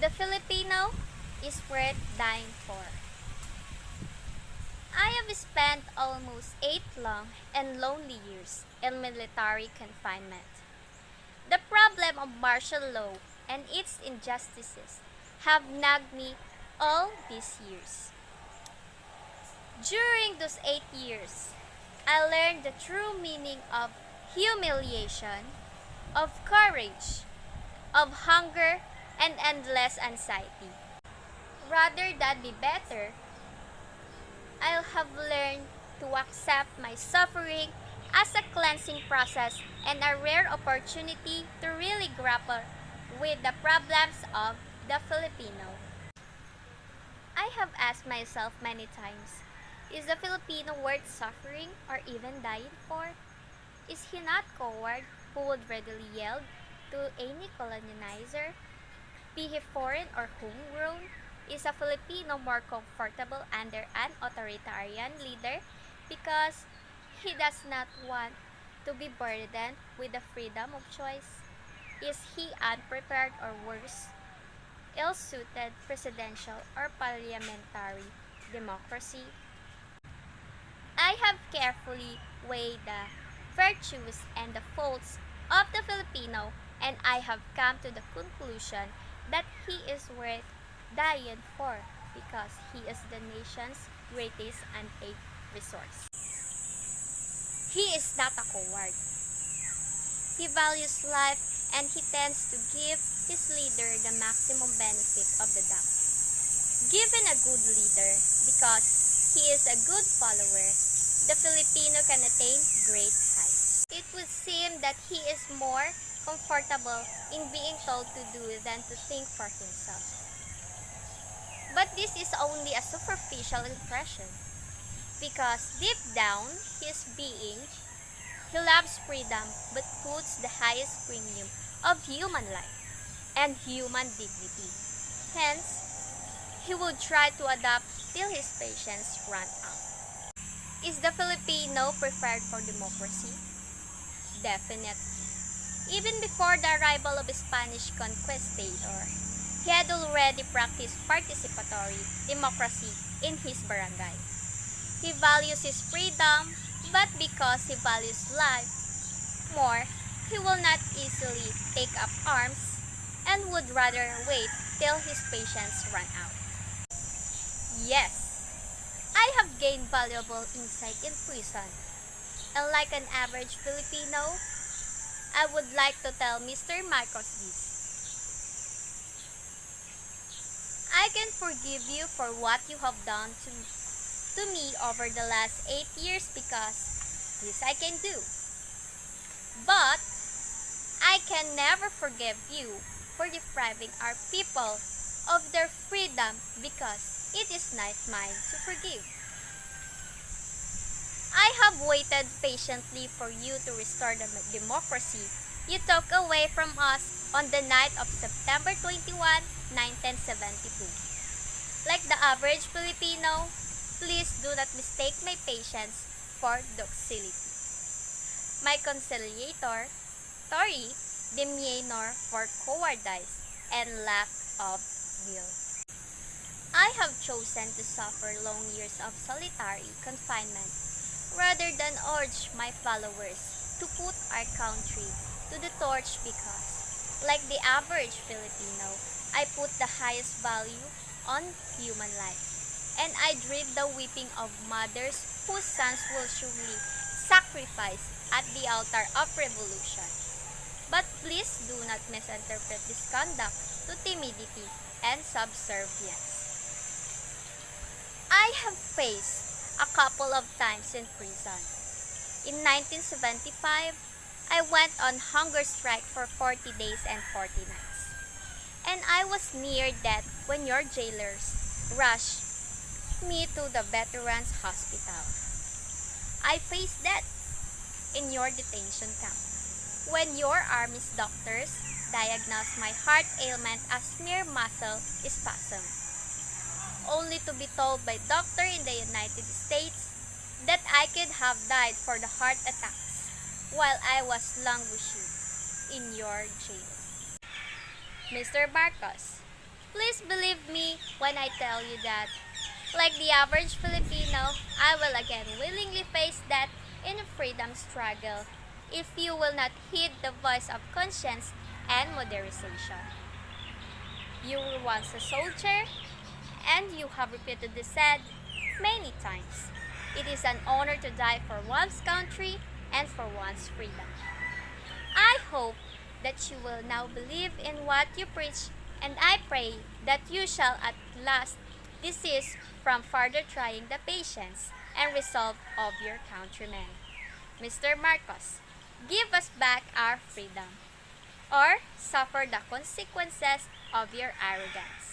The Filipino is worth dying for. I have spent almost 8 long and lonely years in military confinement. The problem of martial law and its injustices have nagged me all these years. During those 8 years, I learned the true meaning of humiliation, of courage, of hunger, and endless anxiety. Rather than be better, I have learned to accept my suffering as a cleansing process and a rare opportunity to really grapple with the problems of the Filipino. I have asked myself many times, is the Filipino worth suffering or even dying for? Is he not coward who would readily yield to any colonizer, be he foreign or homegrown? Is a Filipino more comfortable under an authoritarian leader because he does not want to be burdened with the freedom of choice? Is he unprepared or worse, ill-suited presidential or parliamentary democracy? I have carefully weighed the virtues and the faults of the Filipino, and I have come to the conclusion that he is worth dying for because he is the nation's greatest unaided resource. He is not a coward. He values life and he tends to give his leader the maximum benefit of the doubt. Given a good leader, because he is a good follower, the Filipino can attain great heights. It would seem that he is more comfortable in being told to do than to think for himself. But this is only a superficial impression, because deep down his being, he loves freedom but puts the highest premium of human life and human dignity. Hence, he would try to adapt till his patience run out. Is the Filipino prepared for democracy? Definitely. Even before the arrival of a Spanish conquistador, he had already practiced participatory democracy in his barangay. He values his freedom, but because he values life more, he will not easily take up arms and would rather wait till his patience run out. Yes, I have gained valuable insight in prison. And like an average Filipino, I would like to tell Mr. Marcos this. I can forgive you for what you have done to me over the last 8 years because this I can do. But I can never forgive you for depriving our people of their freedom because it is not mine to forgive. I have waited patiently for you to restore the democracy you took away from us on the night of September 21, 1972. Like the average Filipino, please do not mistake my patience for docility. My conciliator, Tori, demeanor for cowardice and lack of will. I have chosen to suffer long years of solitary confinement rather than urge my followers to put our country to the torch because, like the average Filipino, I put the highest value on human life, and I dread the weeping of mothers whose sons will surely sacrifice at the altar of revolution. But please do not misinterpret this conduct to timidity and subservience. I have faced a couple of times in prison. In 1975, I went on hunger strike for 40 days and 40 nights. And I was near death when your jailers rushed me to the Veterans Hospital. I faced death in your detention camp when your army's doctors diagnosed my heart ailment as mere muscle spasm, only to be told by doctor in the United States that I could have died for the heart attacks while I was languishing in your jail. Mr. Marcos, Please believe me when I tell you that, like the average Filipino, I will again willingly face that in a freedom struggle if you will not heed the voice of conscience and modernization. You were once a soldier, and you have repeatedly said many times, it is an honor to die for one's country and for one's freedom. I hope that you will now believe in what you preach, and I pray that you shall at last desist from further trying the patience and resolve of your countrymen. Mr. Marcos, give us back our freedom, or suffer the consequences of your arrogance.